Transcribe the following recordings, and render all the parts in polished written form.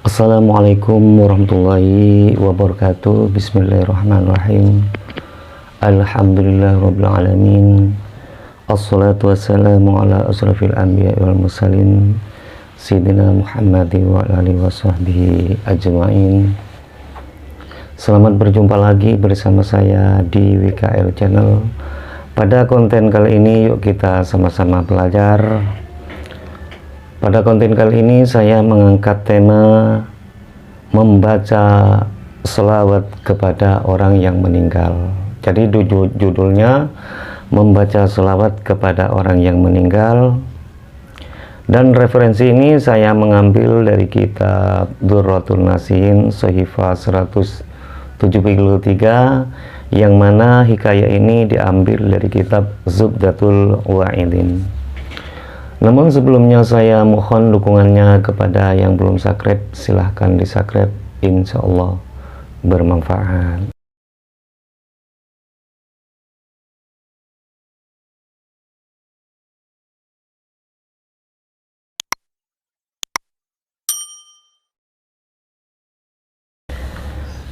Assalamualaikum warahmatullahi wabarakatuh. Bismillahirrahmanirrahim. Alhamdulillahirrabbilalamin. Assalatu wassalamu ala asrafil anbiya wal mursalin Sayyidina Muhammadi wa alihi wa sahbihi ajma'in. Selamat berjumpa lagi bersama saya di WKL Channel. Pada konten kali ini yuk kita sama-sama belajar. Pada konten kali ini saya mengangkat tema membaca selawat kepada orang yang meninggal. Jadi judulnya membaca selawat kepada orang yang meninggal. Dan referensi ini saya mengambil dari kitab Durratul Nasihin Shahifah 173, yang mana hikayah ini diambil dari kitab Zubdatul Wa'idin. Namun sebelumnya saya mohon dukungannya kepada yang belum subscribe, silahkan di subscribe, insya Allah bermanfaat.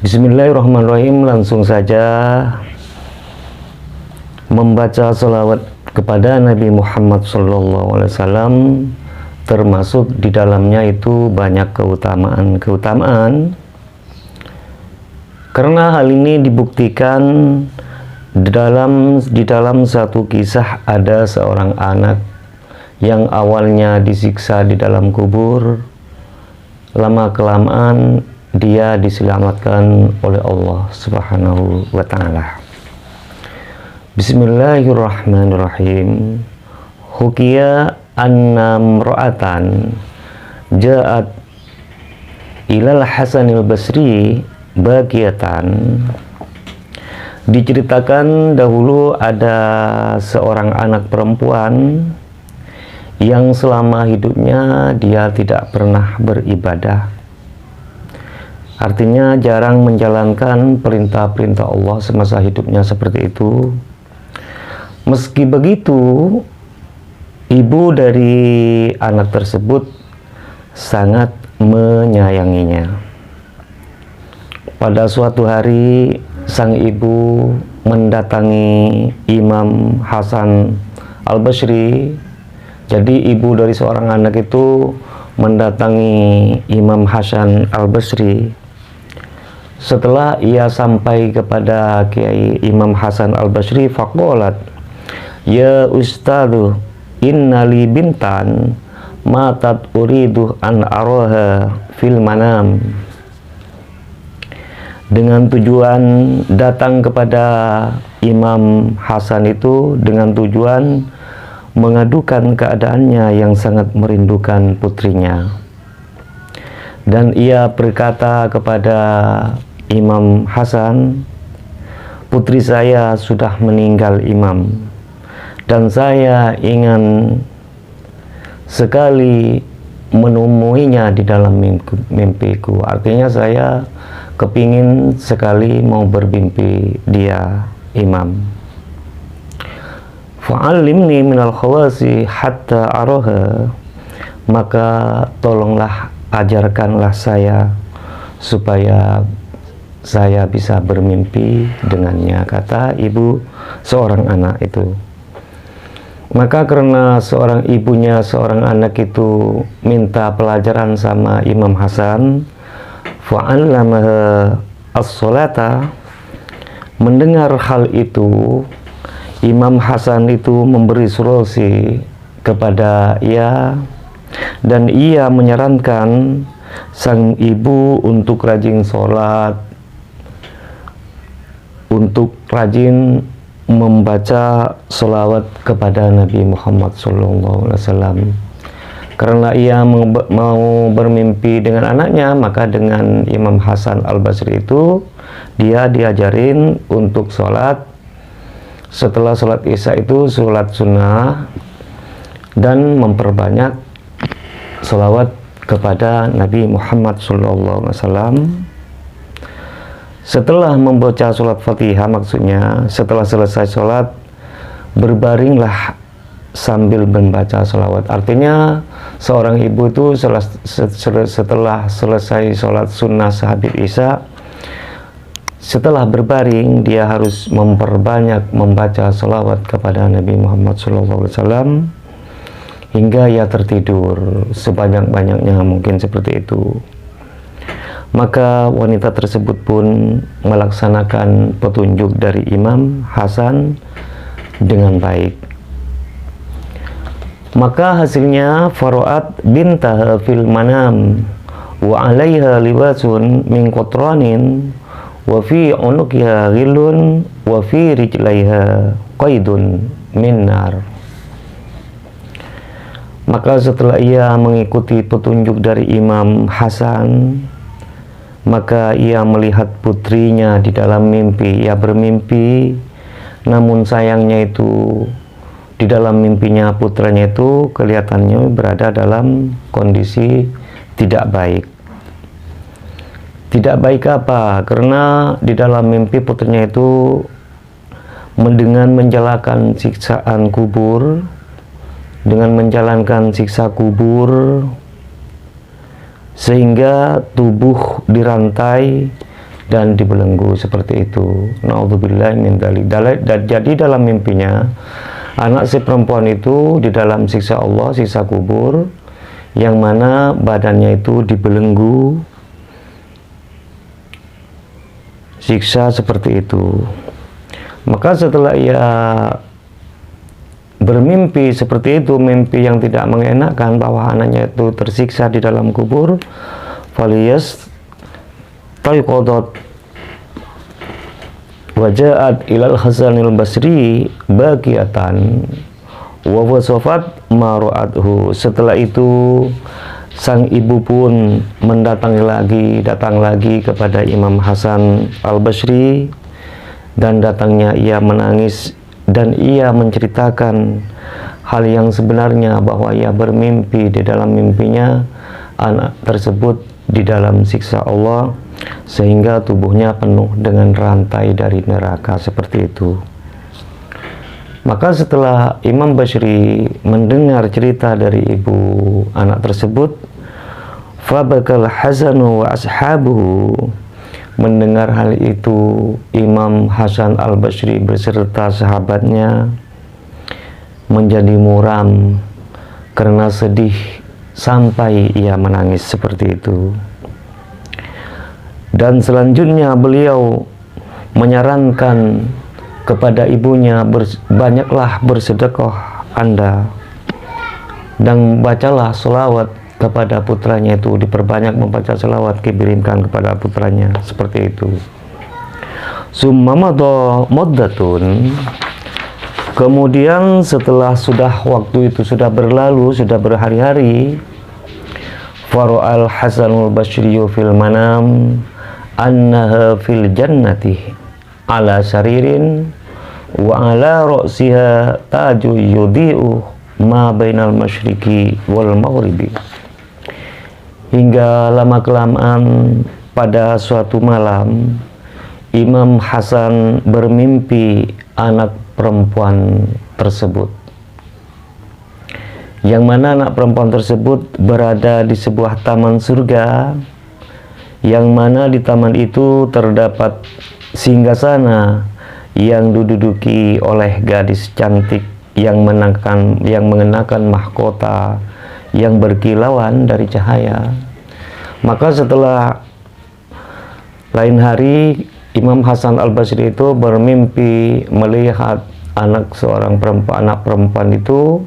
Bismillahirrahmanirrahim. Langsung saja membaca selawat kepada Nabi Muhammad SAW, termasuk di dalamnya itu banyak keutamaan. Karena hal ini dibuktikan di dalam satu kisah, ada seorang anak yang awalnya disiksa di dalam kubur, lama kelamaan dia diselamatkan oleh Allah Subhanahu wa Ta'ala. Bismillahirrahmanirrahim. Hukiya anna mra'atan ja'at ilal Hasanil Basri bakiyatan. Diceritakan dahulu ada seorang anak perempuan yang selama hidupnya dia tidak pernah beribadah. Artinya jarang menjalankan perintah-perintah Allah semasa hidupnya seperti itu. Meski begitu, ibu dari anak tersebut sangat menyayanginya. Pada suatu hari, sang ibu mendatangi Imam Hasan Al-Basri. Jadi ibu dari seorang anak itu mendatangi Imam Hasan Al-Basri. Setelah ia sampai kepada Kiai Imam Hasan Al-Basri, faqalat, ya ustadzu, innali bintan matat uridu an araha fil manam. Dengan tujuan datang kepada Imam Hasan itu dengan tujuan mengadukan keadaannya yang sangat merindukan putrinya. Dan ia berkata kepada Imam Hasan, putri saya sudah meninggal Imam, dan saya ingin sekali menemuinya di dalam mimpiku. Artinya saya kepingin sekali mau bermimpi dia Imam. Fa'allimni minal khawasi hatta araha, maka tolonglah ajarkanlah saya supaya saya bisa bermimpi dengannya, kata ibu seorang anak itu. Maka karena seorang ibunya seorang anak itu minta pelajaran sama Imam Hasan, fa'allamaha as-sholata. Mendengar hal itu, Imam Hasan itu memberi solusi kepada ia, dan ia menyarankan sang ibu untuk rajin sholat, untuk rajin membaca sholawat kepada Nabi Muhammad SAW. Karena ia mau bermimpi dengan anaknya, maka dengan Imam Hasan Al-Basri itu dia diajarin untuk sholat. Setelah sholat isya itu sholat sunnah dan memperbanyak sholawat kepada Nabi Muhammad SAW. Setelah membaca sholat Fatihah, maksudnya setelah selesai sholat, berbaringlah sambil membaca selawat. Artinya seorang ibu itu setelah selesai sholat sunnah sehabis isya, setelah berbaring dia harus memperbanyak membaca selawat kepada Nabi Muhammad SAW hingga ia tertidur sebanyak-banyaknya mungkin seperti itu. Maka wanita tersebut pun melaksanakan petunjuk dari Imam Hasan dengan baik. Maka hasilnya Faroat bintaha fil manam wa alaiha libasun min qatranin wa fi unuqiha ghillun wa fi rijlaiha qaidun min nar. Maka setelah ia mengikuti petunjuk dari Imam Hasan, maka ia melihat putrinya di dalam mimpi. Ia bermimpi, namun sayangnya itu di dalam mimpinya putranya itu kelihatannya berada dalam kondisi tidak baik. Tidak baik apa? Karena di dalam mimpi putranya itu dengan menjalankan siksaan kubur, dengan menjalankan siksa kubur, sehingga tubuh dirantai dan dibelenggu seperti itu. Na'udzubillah min dzalik. Jadi dalam mimpinya anak si perempuan itu di dalam siksa Allah, siksa kubur, yang mana badannya itu dibelenggu, siksa seperti itu. Maka setelah ia bermimpi seperti itu, mimpi yang tidak mengenakan bahwa anaknya itu tersiksa di dalam kubur, faliyas tayqadat waja'at ilal Hasanil Basri baqiyatan wa wasafat ma ra'athu. Setelah itu sang ibu pun datang lagi kepada Imam Hasan Al-Basri, dan datangnya ia menangis dan ia menceritakan hal yang sebenarnya, bahwa ia bermimpi di dalam mimpinya anak tersebut di dalam siksa Allah sehingga tubuhnya penuh dengan rantai dari neraka seperti itu. Maka setelah Imam Basri mendengar cerita dari ibu anak tersebut, fabakal Hasanu wa ashabuhu. Mendengar hal itu, Imam Hasan Al-Basri beserta sahabatnya menjadi muram karena sedih sampai ia menangis seperti itu. Dan selanjutnya beliau menyarankan kepada ibunya, banyaklah bersedekah Anda dan bacalah selawat kepada putranya itu, diperbanyak membaca selawat, kirimkan kepada putranya seperti itu. Summa muddatun, kemudian setelah waktu itu sudah berlalu, sudah berhari-hari, fara'al Hasanul Basri fil manam annaha fil jannati ala saririn wa ala ra'siha taju yudhi'u ma bainal masyriqi wal maghribi. Hingga lama-kelamaan pada suatu malam Imam Hasan bermimpi anak perempuan tersebut, yang mana anak perempuan tersebut berada di sebuah taman surga, yang mana di taman itu terdapat singgasana yang diduduki oleh gadis cantik yang mengenakan mahkota yang berkilauan dari cahaya. Maka setelah lain hari Imam Hasan Al-Basri itu bermimpi melihat anak perempuan itu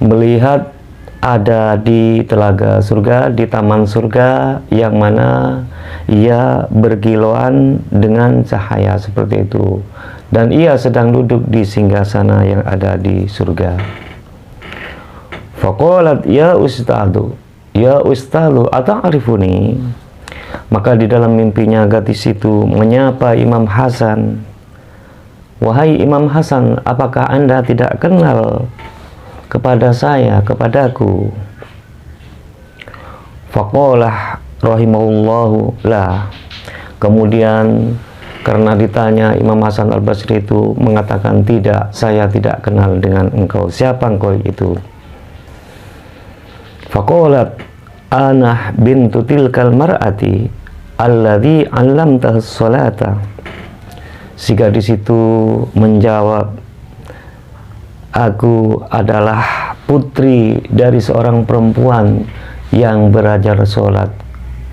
melihat ada di telaga surga, di taman surga, yang mana ia berkilauan dengan cahaya seperti itu, dan ia sedang duduk di singgasana yang ada di surga. Faqalat ya ustadu ata'rifuni. Maka di dalam mimpinya gadis itu menyapa Imam Hasan, wahai Imam Hasan, apakah Anda tidak kenal kepada saya, kepadaku? Faqalah rahimahullahu la. Kemudian Karena ditanya, Imam Hasan Al-Basri itu mengatakan, tidak, saya tidak kenal dengan engkau. Siapa engkau itu? Faqalat ana bintu tilkal mar'ati alladhi 'allamtaha sholata. Si gadis itu menjawab, aku adalah putri dari seorang perempuan yang berajar sholat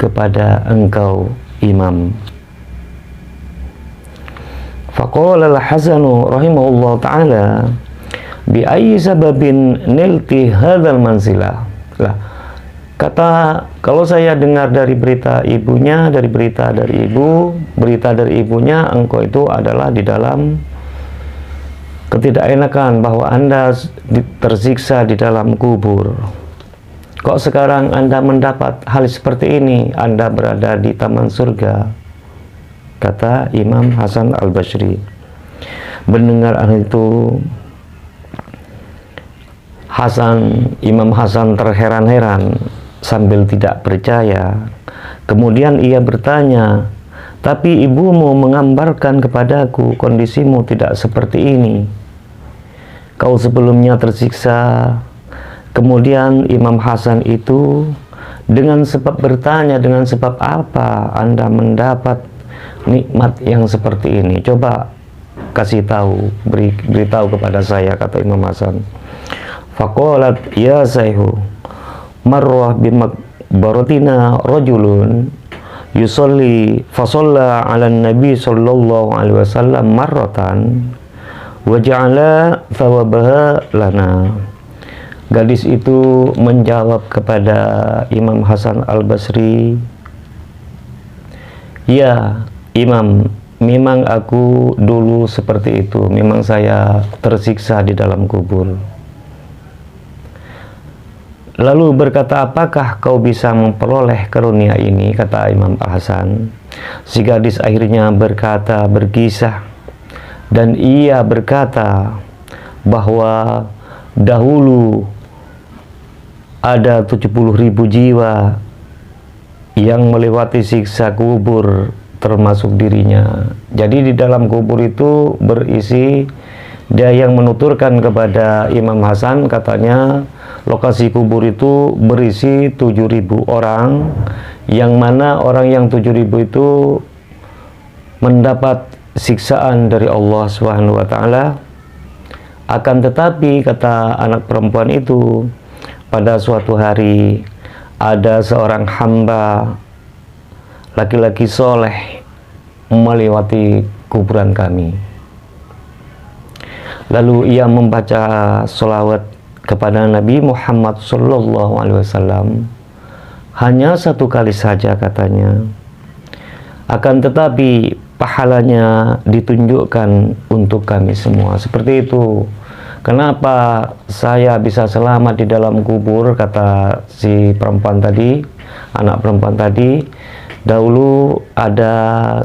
kepada engkau, Imam. Faqala al-Hasanu rahimahullah ta'ala, bi ayyi sababin nilti hadzal manzilah. Lah, kata, kalau saya dengar dari berita ibunya, dari berita dari ibunya, engkau itu adalah di dalam ketidakenakan, bahwa Anda tersiksa di dalam kubur. Kok sekarang Anda mendapat hal seperti ini? Anda berada di taman surga, kata Imam Hasan Al-Basri. Mendengar hal itu, Imam Hasan terheran-heran sambil tidak percaya. Kemudian ia bertanya, tapi ibumu menggambarkan kepadaku kondisimu tidak seperti ini. Kau sebelumnya tersiksa. Kemudian Imam Hasan itu dengan sebab bertanya, dengan sebab apa Anda mendapat nikmat yang seperti ini? Coba kasih tahu, beritahu kepada saya, kata Imam Hasan. Faqalat ya sayhu marrah bimaqbaratina rajulun yusalli fasalla ala nabi sallallahu alaihi wasallam marratan wa ja'ala thawabaha lana. Gadis itu menjawab kepada Imam Hasan Al-Basri, ya Imam, memang aku dulu seperti itu, memang saya tersiksa di dalam kubur. Lalu berkata, apakah kau bisa memperoleh karunia ini? Kata Imam Hasan. Si gadis akhirnya berkisah, dan ia berkata bahwa dahulu ada 70.000 jiwa yang melewati siksa kubur, termasuk dirinya. Jadi di dalam kubur itu berisi, dia yang menuturkan kepada Imam Hasan, katanya lokasi kubur itu berisi 7.000 orang, yang mana orang yang 7.000 itu mendapat siksaan dari Allah Subhanahu wa Ta'ala. Akan tetapi, kata anak perempuan itu, pada suatu hari ada seorang hamba laki-laki soleh melewati kuburan kami. Lalu ia membaca sholawat kepada Nabi Muhammad SAW hanya 1 kali saja, katanya. Akan tetapi pahalanya ditunjukkan untuk kami semua. Seperti itu. Kenapa saya bisa selamat di dalam kubur? Kata si perempuan tadi, anak perempuan tadi, dahulu ada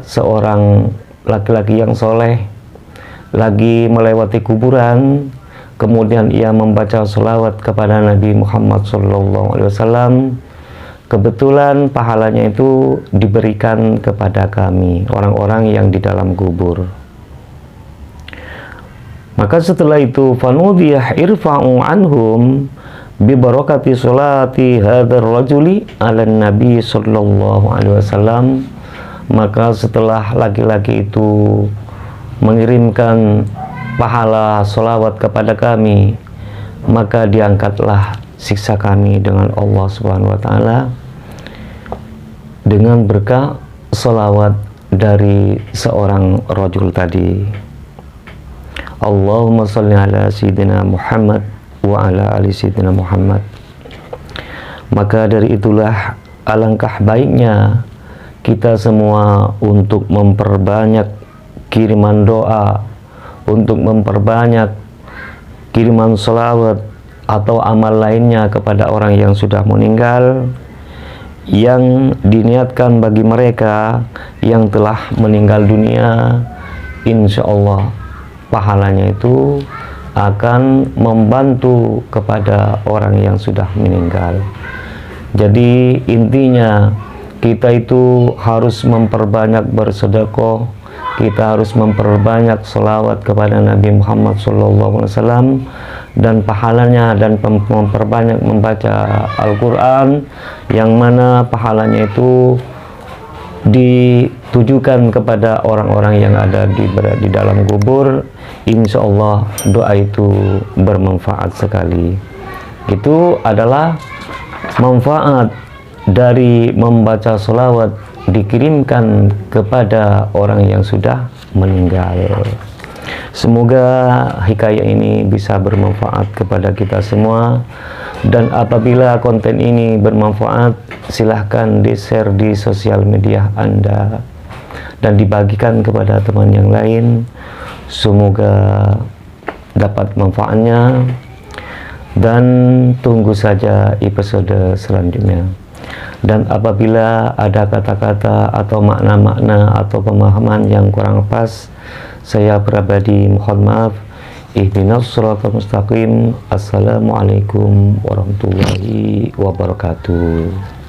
seorang laki-laki yang soleh lagi melewati kuburan, kemudian ia membaca sholawat kepada Nabi Muhammad SAW. Kebetulan pahalanya itu diberikan kepada kami, orang-orang yang di dalam kubur. Maka setelah itu, fanudiyah irfa'u anhum bi barakati sholati hadzal rajuli ala Nabi SAW. Maka setelah laki-laki itu mengirimkan pahala sholawat kepada kami, maka diangkatlah siksa kami dengan Allah Subhanahu wa Ta'ala dengan berkah sholawat dari seorang rajul tadi. Allahumma sholli ala sayyidina Muhammad wa ala ali sayyidina Muhammad. Maka dari itulah alangkah baiknya kita semua untuk memperbanyak kiriman doa, untuk memperbanyak kiriman sholawat atau amal lainnya kepada orang yang sudah meninggal, yang diniatkan bagi mereka yang telah meninggal dunia. Insya Allah pahalanya itu akan membantu kepada orang yang sudah meninggal. Jadi intinya kita itu harus memperbanyak bersedekah, kita harus memperbanyak selawat kepada Nabi Muhammad SAW, dan pahalanya dan memperbanyak membaca Al-Quran, yang mana pahalanya itu ditujukan kepada orang-orang yang ada di dalam kubur. Insya Allah doa itu bermanfaat sekali. Itu adalah manfaat dari membaca sholawat dikirimkan kepada orang yang sudah meninggal. Semoga hikayat ini bisa bermanfaat kepada kita semua, dan apabila konten ini bermanfaat, silahkan di-share di sosial media Anda dan dibagikan kepada teman yang lain. Semoga dapat manfaatnya, dan tunggu saja episode selanjutnya. Dan apabila ada kata-kata atau makna-makna atau pemahaman yang kurang pas, saya pribadi mohon maaf. Ihdinas shiratal mustaqim. Assalamualaikum warahmatullahi wabarakatuh.